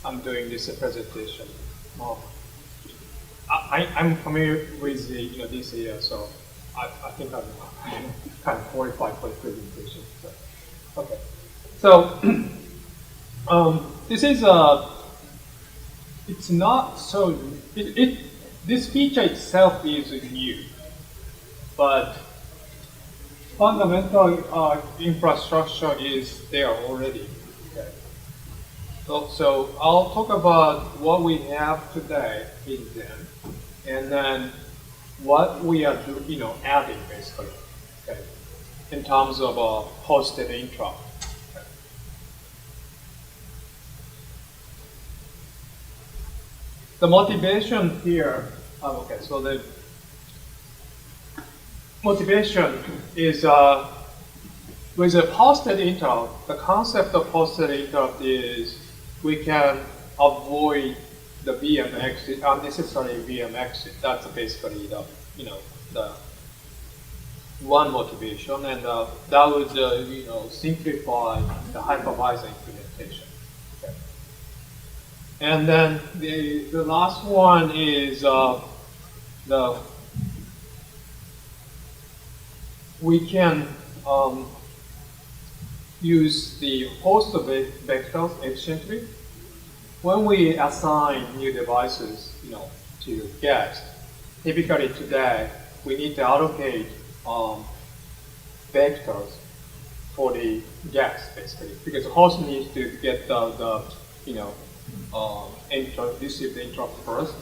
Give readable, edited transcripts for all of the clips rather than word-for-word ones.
I'm doing this presentation. I'm familiar with the this area, so I think I'm kind of qualified for the presentation. So, okay, so this is it's not so this feature itself is new, but fundamental infrastructure is there already. Okay. So I'll talk about what we have today in Zen, and then what we are adding basically, okay, in terms of hosted interrupt. Okay. The motivation here. Okay, so the motivation is with a hosted interrupt. The concept of hosted interrupt is we can avoid the VM exit, unnecessary VM exit. That's basically the the one motivation, and that would simplify the hypervisor implementation. Okay. And then the last one is we can use the host vectors efficiently when we assign new devices, to guests. Typically today, we need to allocate vectors for the guests, basically, because the host needs to get receive the interrupt first,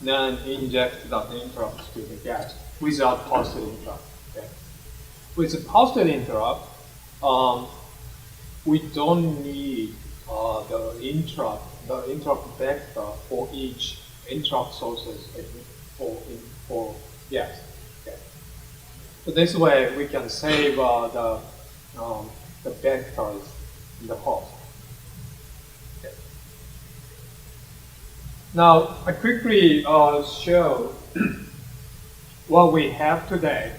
then inject that interrupt to the guest without hosted interrupt. Okay? With a hosted interrupt, we don't need the interrupt vector for each interrupt sources for yes. Okay. So this way we can save the vectors in the host. Okay. Now I quickly show what we have today.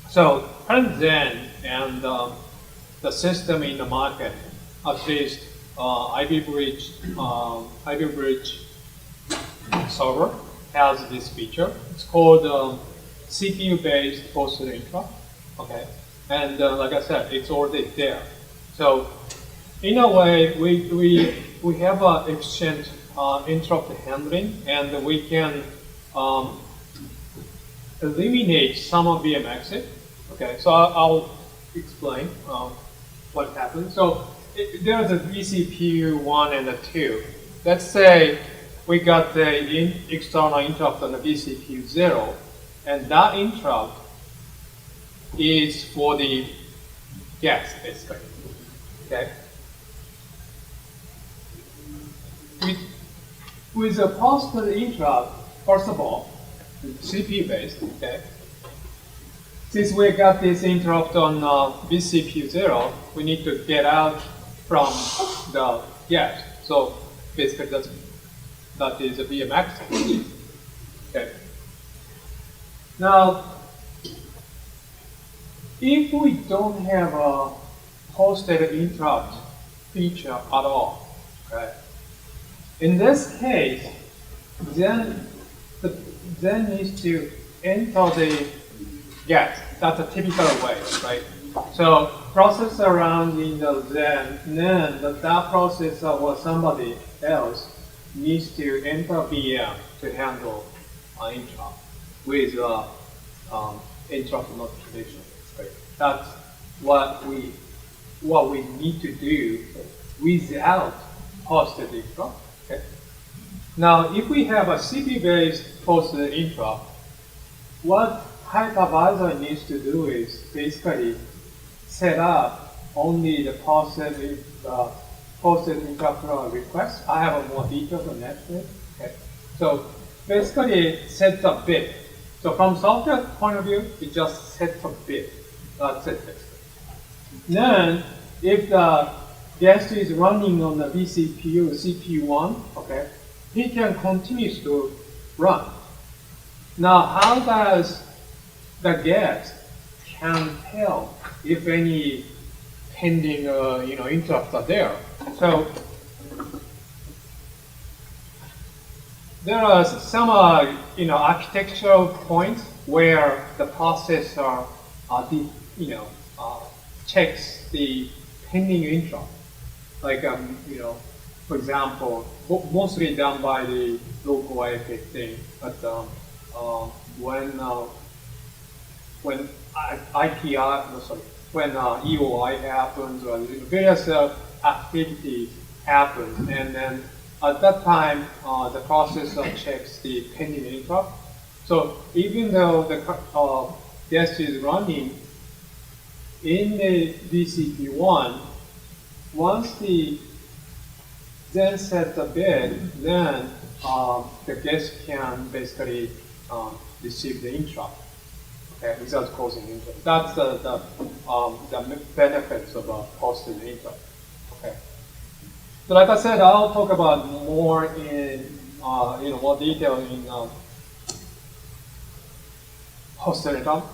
So current Zen and the system in the market, at least Ivy Bridge server has this feature. It's called CPU-based hosted interrupt. Okay, and like I said, it's already there. So in a way, we have efficient interrupt handling, and we can eliminate some of VM exit. Okay, so I'll explain what happens. So there's a vCPU 1 and a 2. Let's say we got the external interrupt on the vCPU 0, and that interrupt is for the guest, basically. Okay. With a hosted interrupt, first of all, CPU based. Okay. Since we got this interrupt on vCPU 0, we need to get out from the guest. So basically, that is a VMX. Okay. Now, if we don't have a hosted interrupt feature at all, okay, in this case, then needs to enter the guest. That's a typical way, right? So processor runs in the Zen, then that processor or somebody else needs to enter VM to handle interrupt with interrupt notification. Right? That's what we need to do without hosted interrupt. Okay? Now, if we have a CPU-based hosted interrupt, what hypervisor needs to do is basically set up only the posted interrupt request. I have more details on that. Okay. So basically it sets a bit. So from software point of view, it just sets a bit. That's it basically. Then if the guest is running on the vCPU, CPU1, okay, he can continue to run. Now how does the guest can tell if any pending interrupts are there? So there are some architectural points where the processor you know uh, checks the pending interrupt. Like for example, mostly done by the local IFA thing, but when IPR, no, sorry, when EOI happens or various activities happen, and then at that time the processor checks the pending interrupt. So even though the guest is running in the vCPU1, once the then set the bit, then the guest can basically receive the interrupt, okay, without causing interrupt. That's the benefits of a posted interrupt. Okay. So like I said, I'll talk about more in more detail in posted interrupt.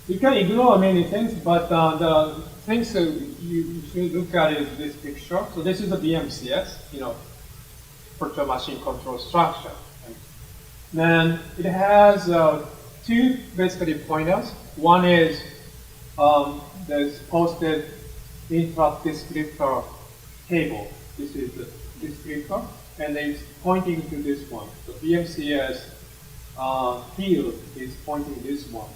You can ignore many things, but the things that you should look at is this picture. So this is the BMCS, virtual machine control structure. Then it has two basically pointers. One is there's posted interrupt descriptor table. This is the descriptor, and it's pointing to this one. The BMCS field is pointing to this one.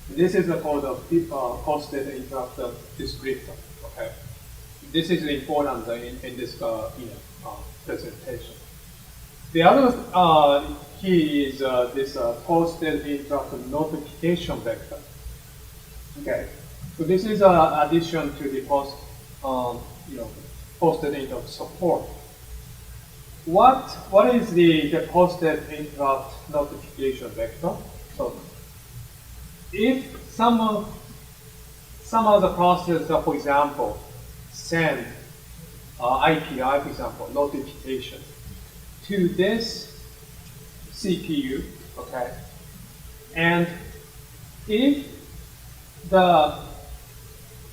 This is called a posted interrupt descriptor. Okay, this is important in this presentation. The other key is this posted interrupt notification vector. Okay, so this is addition to the posted interrupt support. What is the posted interrupt notification vector? So if some of the processor, for example, send IPI, for example, notification to this CPU, okay, and if the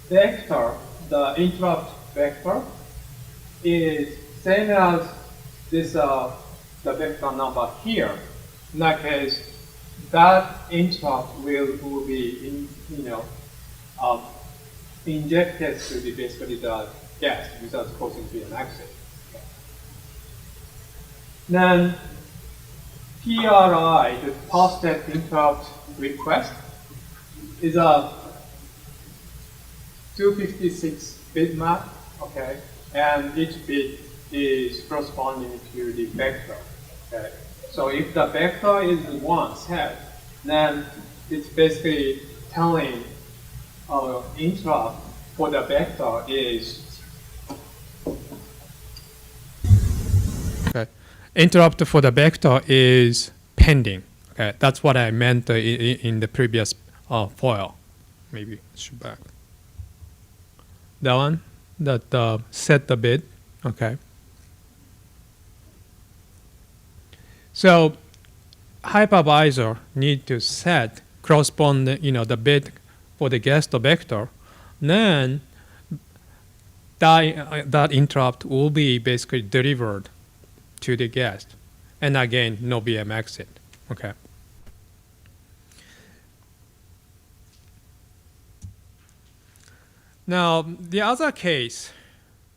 vector, the interrupt vector, is same as this the vector number here, in that case, that interrupt will be injected to the basically the guest without causing VM access. Okay. Then PRI, the posted interrupt request, is a 256-bit map, okay, and each bit is corresponding to the vector. Okay. So if the vector is one set, then it's basically telling our interrupt for the vector is okay. Interrupt for the vector is pending. Okay, that's what I meant in the previous foil. Maybe should back. That one, that set the bit. Okay. So hypervisor need to set correspond the bit for the guest vector, then that interrupt will be basically delivered to the guest, and again no VM exit. Okay. Now the other case,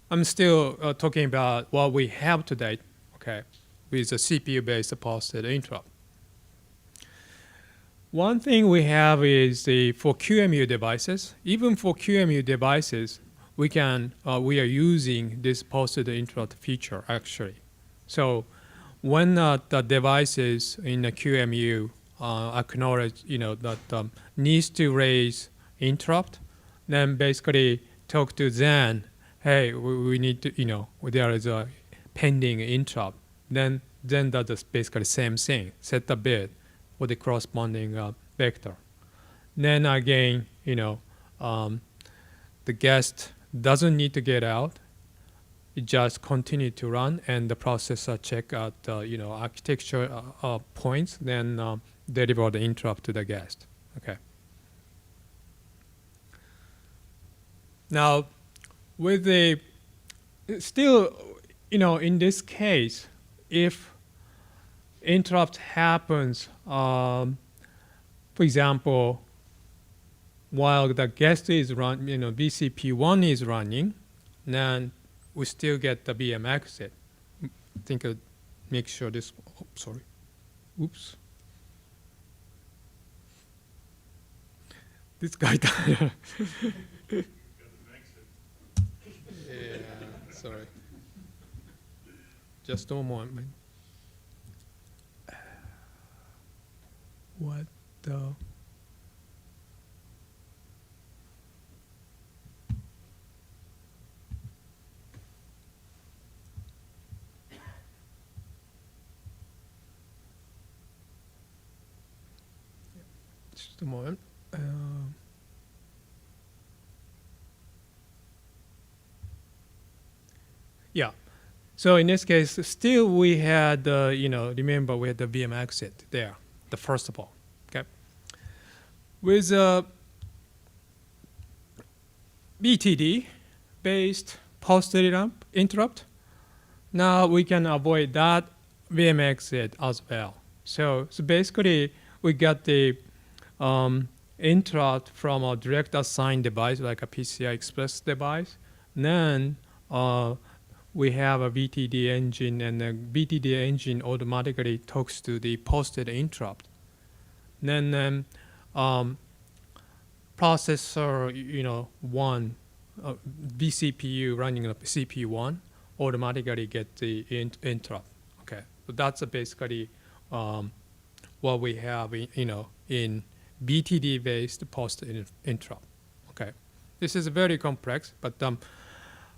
I'm still talking about what we have today. Okay, with the CPU-based posted interrupt. One thing we have is for QEMU devices. Even for QEMU devices, we are using this posted interrupt feature actually. So when the devices in the QEMU acknowledge that needs to raise interrupt, then basically talk to Zen. Hey, we need to there is a pending interrupt. Then does basically the same thing. Set the bit for the corresponding vector. Then again, the guest doesn't need to get out. It just continue to run, and the processor check out architecture points, then deliver the interrupt to the guest. Okay. Now, with the still, in this case, if interrupt happens, for example, while the guest is run, vCPU1 is running, then we still get the VM exit. I think I'll make sure this, sorry, oops. This guy, yeah, sorry. Just one moment. What the? Just a moment. Yeah. So in this case, still we had, remember we had the VM exit there, the first of all, okay? With BTD-based post-interrupt, now we can avoid that VM exit as well. So basically, we got the interrupt from a direct assigned device, like a PCI Express device. And then we have a BTD engine, and the BTD engine automatically talks to the posted interrupt. Then processor, one vCPU running a CPU1 automatically get the interrupt. Okay, so that's basically what we have, in BTD-based post interrupt. Okay, this is very complex, but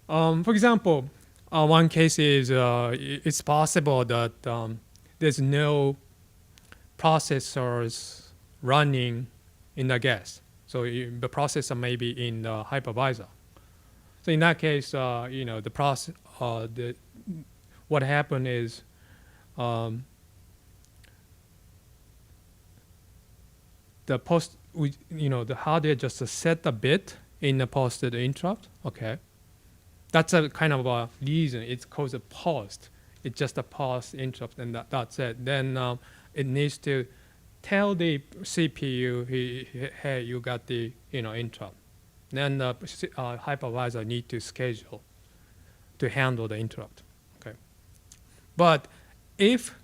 for example, one case is it's possible that there's no processors running in the guest. So the processor may be in the hypervisor. So in that case, the process, what happened is the hardware just set a bit in the posted interrupt. Okay, that's a kind of a reason. It's called a paused. It's just a paused interrupt, and that's it. Then it needs to tell the CPU, hey, you got the interrupt. Then the hypervisor need to schedule to handle the interrupt. Okay, but if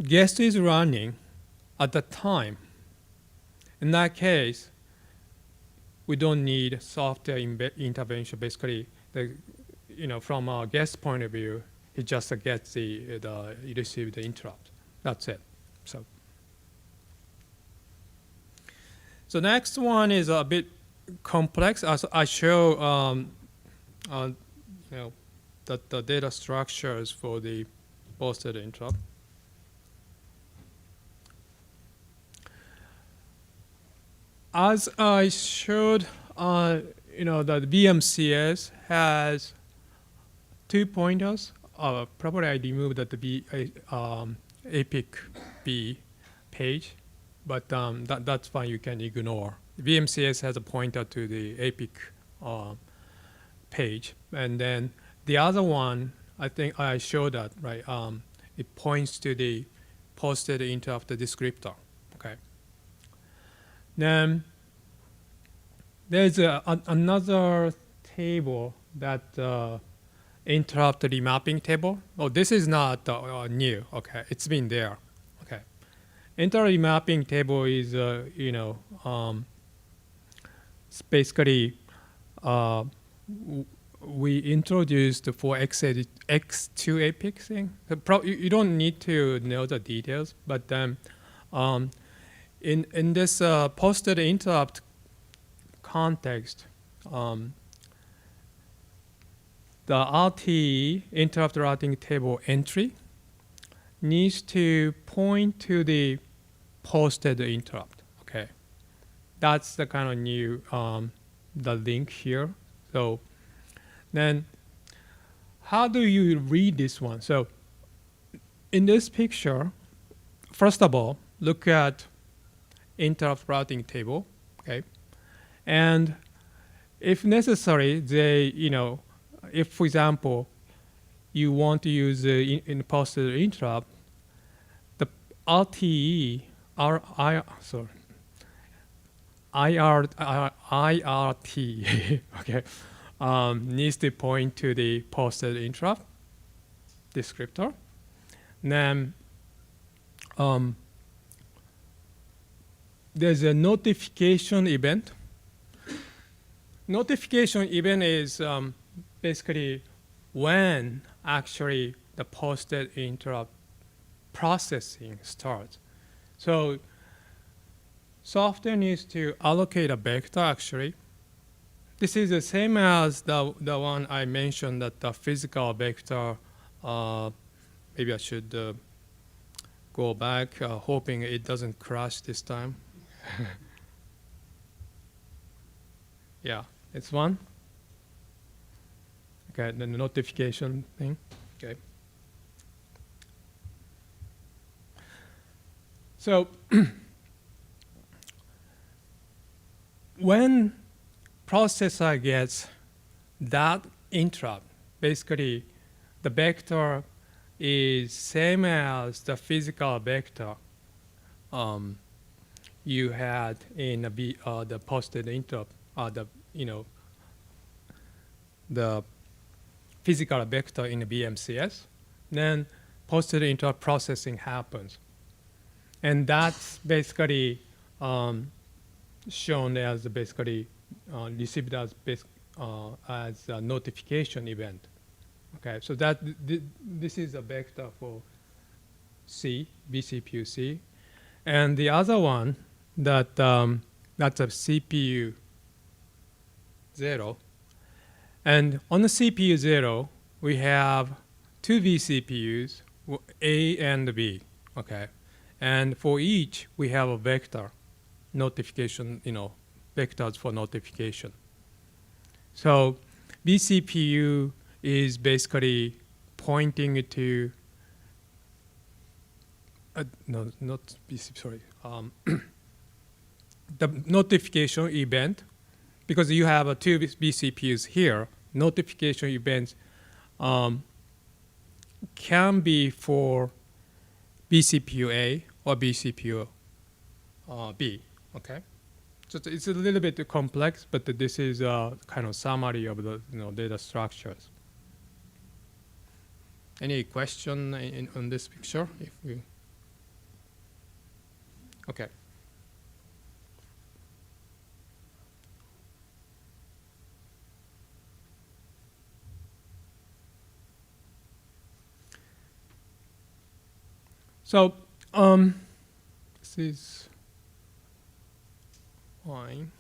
guest is running at the time, in that case, we don't need software intervention. Basically, from a guest point of view, he just gets he receives the interrupt. That's it. So next one is a bit complex. As I show, the data structures for the posted interrupt. As I showed, the VMCS has 2 pointers. Probably I removed the APIC B page, but that's fine. You can ignore. VMCS has a pointer to the APIC page, and then the other one, I think I showed that, right? It points to the posted interrupt descriptor. Okay. Then there's another table that interrupt remapping table. Oh, this is not new. Okay, it's been there. Okay, interrupt remapping table is it's basically we introduced for X2 APIC thing. You don't need to know the details, but then in this posted interrupt context, the RT interrupt routing table entry needs to point to the posted interrupt. Okay, that's the kind of new the link here. So then, how do you read this one? So in this picture, first of all, look at interrupt routing table. Okay, and if necessary, they if for example you want to use in posted interrupt, the RTE, sorry, IRT, okay, needs to point to the posted interrupt descriptor. Then there's a notification event. Notification event is basically when actually the posted interrupt processing starts. So software needs to allocate a vector actually. This is the same as the one I mentioned, that the physical vector. Maybe I should go back, hoping it doesn't crash this time. Yeah, it's one. Okay, then the notification thing. Okay. So when processor gets that interrupt, basically the vector is same as the physical vector you had in the posted interrupt, the physical vector in the BMCS. Then posted interrupt processing happens, and that's basically shown as basically received as a notification event. Okay, so that this is a vector for C, vCPU C, and the other one that that's a CPU 0, and on the CPU 0 we have two vCPUs, A and B. Okay, and for each we have a vector notification, vectors for notification. So vCPU is basically pointing to no, not BCP, sorry, the notification event, because you have two vCPUs here. Notification events can be for vCPU A or vCPU B. Okay, so it's a little bit complex, but this is a kind of summary of the data structures. Any question on this picture? If we okay. So this is fine.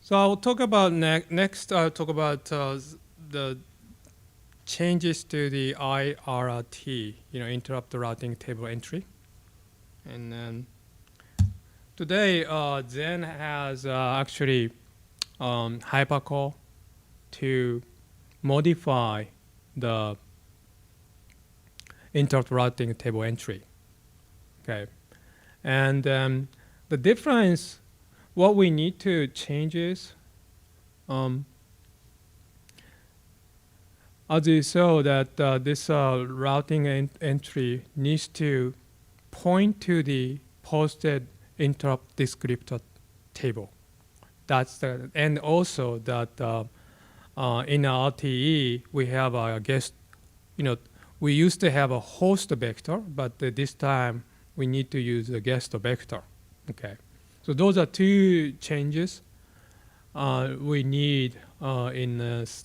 So I'll talk about next. I'll talk about the changes to the IRT, interrupt routing table entry. And then today, Zen has actually hypercall to modify the interrupt routing table entry. Okay, and the difference, what we need to change is, as you saw that this routing entry needs to point to the posted interrupt descriptor table. That's and also that in RTE we have a guest, we used to have a host vector, but this time we need to use a guest vector. Okay, so those are two changes we need in this,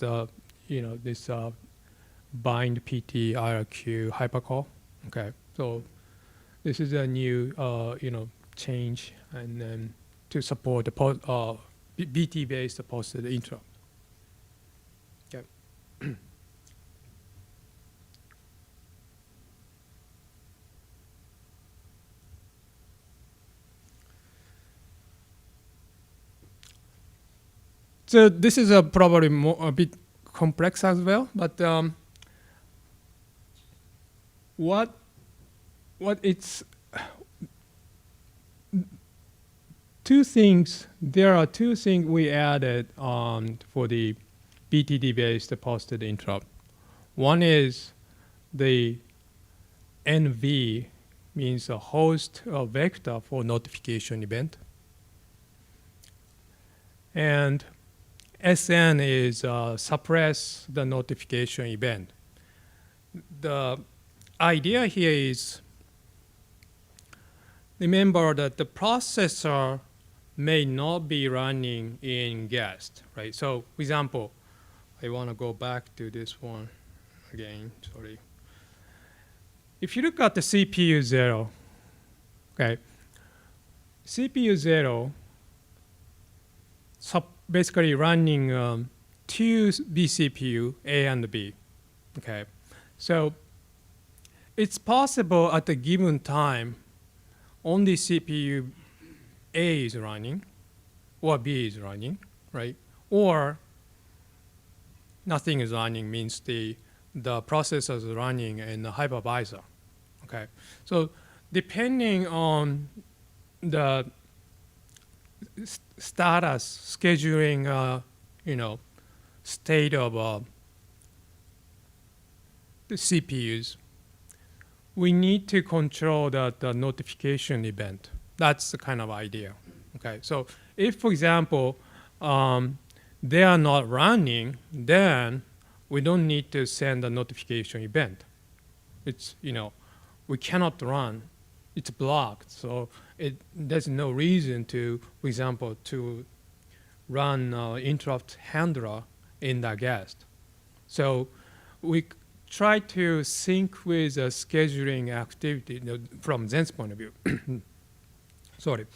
this bind PT IRQ hypercall. Okay, so this is a new, change, and then to support the BT-based posted interrupt. Okay. So this is probably a bit complex as well, but what it's two things. There are two things we added for the BTD-based posted interrupt. One is the NV, means a host vector for notification event. And SN is suppress the notification event. The idea here is, remember that the processor may not be running in guest, right? So, for example, I want to go back to this one again, sorry. If you look at the CPU 0, okay, CPU 0 basically running two vCPU, A and B, okay? So it's possible at a given time only CPU A is running or B is running, right? Or nothing is running, means the processor is running in the hypervisor, okay? So depending on the status, scheduling, state of the CPUs, we need to control the notification event. That's the kind of idea, okay? So if, for example, they are not running, then we don't need to send a notification event. It's, we cannot run. It's blocked. So there's no reason to, for example, to run interrupt handler in the guest. So we try to sync with the scheduling activity from Zen's point of view. Sorry.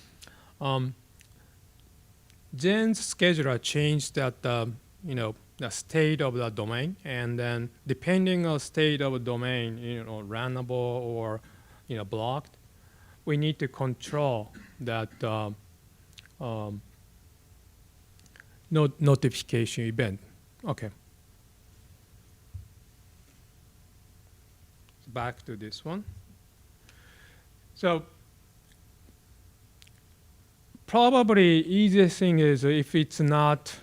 Zen's scheduler changed that, the state of the domain, and then depending on state of the domain, runnable or, blocked, we need to control that notification event. Okay. Back to this one. So probably easiest thing is if it's not,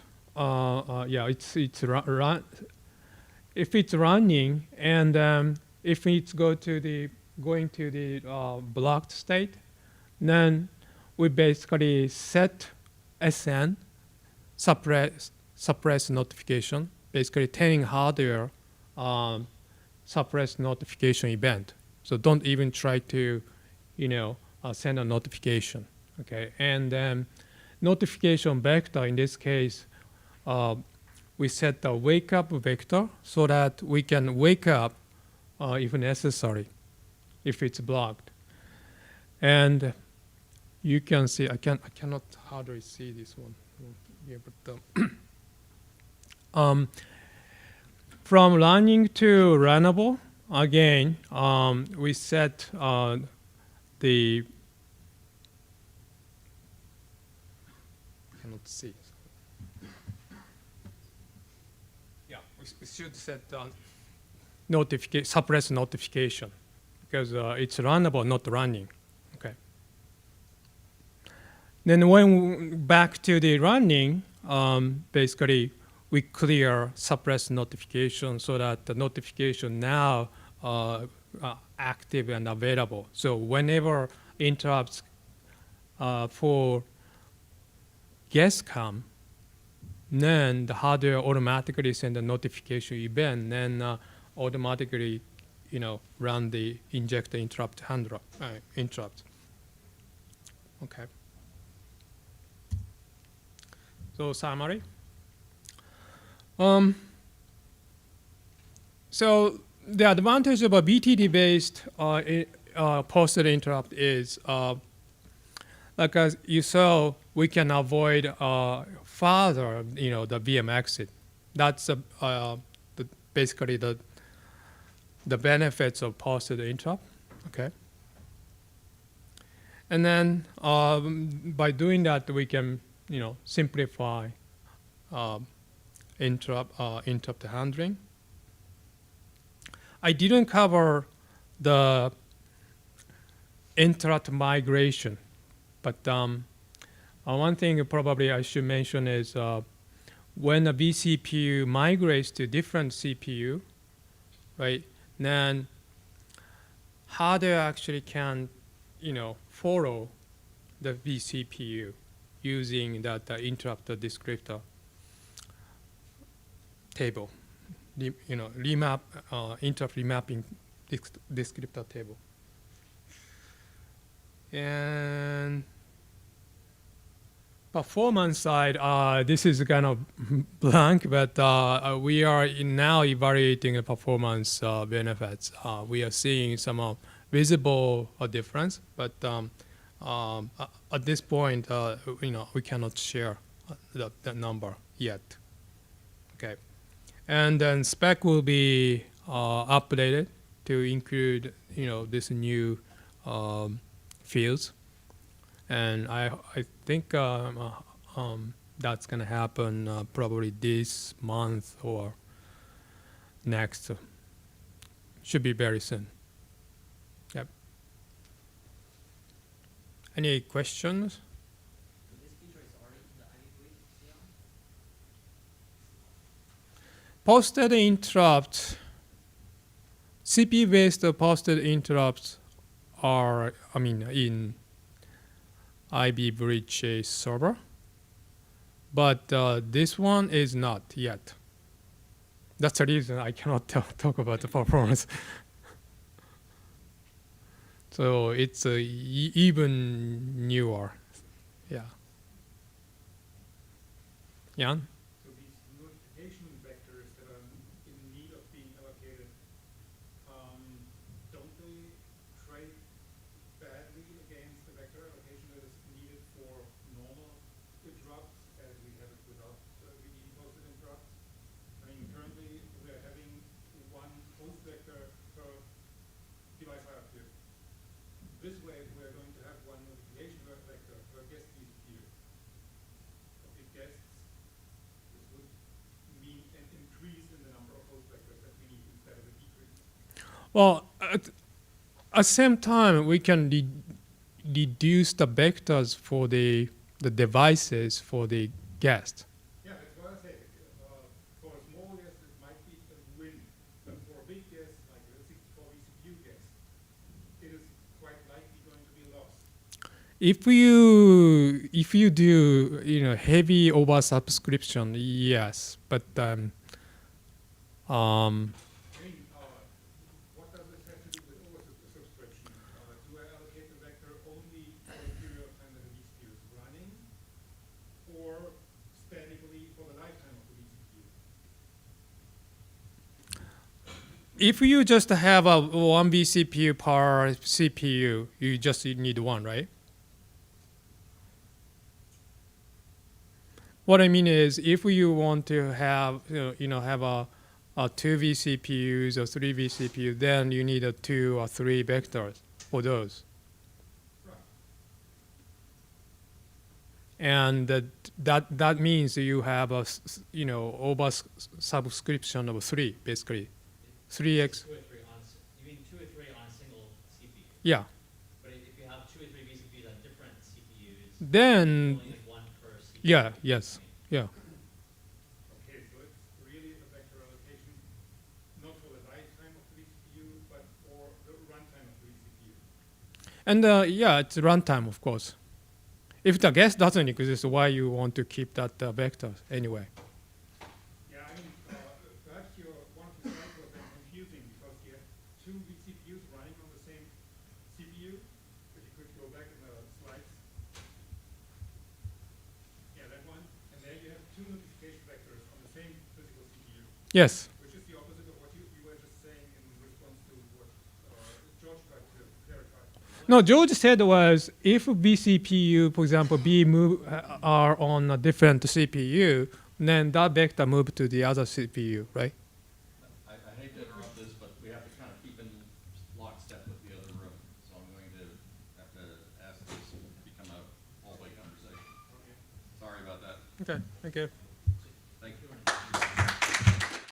if it's running, and if it's going to the blocked state, then we basically set SN, suppress notification, basically telling hardware suppress notification event. So don't even try to, send a notification. Okay, and then notification vector, in this case, we set the wake up vector so that we can wake up if necessary, if it's blocked. And you can see, I cannot hardly see this one. Yeah, but from running to runnable, again, we set the, cannot see. Yeah, we should set suppress notification, because it's runnable, not running. Okay. Then when back to the running, basically we clear suppress notification so that the notification now active and available. So whenever interrupts for guests come, then the hardware automatically send a notification event, then automatically, run the inject the interrupt handler interrupt. Okay. So summary. So the advantage of a BTD-based posted interrupt is, like as you saw, we can avoid further, the VM exit. That's basically the benefits of posted interrupt. Okay. And then by doing that, we can, simplify interrupt handling. I didn't cover the interrupt migration, but one thing probably I should mention is when a vCPU migrates to different CPU, right, then hardware actually can, follow the vCPU using that interrupt descriptor table, interrupt remapping descriptor table. And performance side, this is kind of blank, but we are now evaluating the performance benefits. We are seeing some visible difference, but at this point, we cannot share that number yet. Okay, and then spec will be updated to include this new fields. And I think that's going to happen probably this month or next. Should be very soon. Yep. Any questions? So this feature is already in the Ivy CL? Posted interrupts, CPU-based posted interrupts are, in IB Bridge server, but this one is not yet. That's the reason I cannot talk about the performance. So it's even newer. Yeah. Jan? So these notification vectors that are in need of being allocated, don't they trade badly against the vector allocation that is needed for normal interrupts as we have it without VD posted interrupts? I mean, currently we're having one host vector per device hierarchy. This way we're going to have one notification vector per guest vCPU. If guests, this would mean an increase in the number of host vectors that we need instead of a decrease. Well, at the same time, we can reduce the vectors for the devices for the guest. Yeah, that's what I say. For a small guest, it might be a win, but for a big guest, like a 64 vCPU guest, it is quite likely going to be lost. If you do heavy oversubscription, yes, but I mean, what does this have to do with oversubscription? Do I allocate the vector only for the period of time that the vCPU is running, or statically for the lifetime of the vCPU? if you just have a one vCPU per CPU, you just need one, right? What I mean is, if you want to have have a two vCPUs or three vCPUs, then you need a two or three vectors for those. Right. And that means you have a over subscription of three, basically 3x. Two or three on, you mean two or three on a single CPU? Yeah. But if you have two or three vCPUs on different CPUs, Then only like one per CPU. yeah, yes, yeah. Okay, so it's really a vector allocation, not for the lifetime of the vCPU, but for the runtime of the vCPU. And yeah, it's runtime, of course. If the guest doesn't exist, why you want to keep that vector anyway? Yeah, I mean, perhaps one of the slides was then confusing because you have two vCPUs running on the same CPU. If you could go back in the slides. Yeah, that one. And there you have two notification vectors on the same physical CPU, Yes. which is the opposite of what you were just saying in response to what George tried to clarify. No, George said was if vCPU, for example, are on a different CPU, then that vector move to the other CPU, right? I hate to interrupt this, but we have to kind of keep in lockstep with the other room. So I'm going to have to ask this to become a hallway conversation. Okay. Sorry about that. Okay, thank you.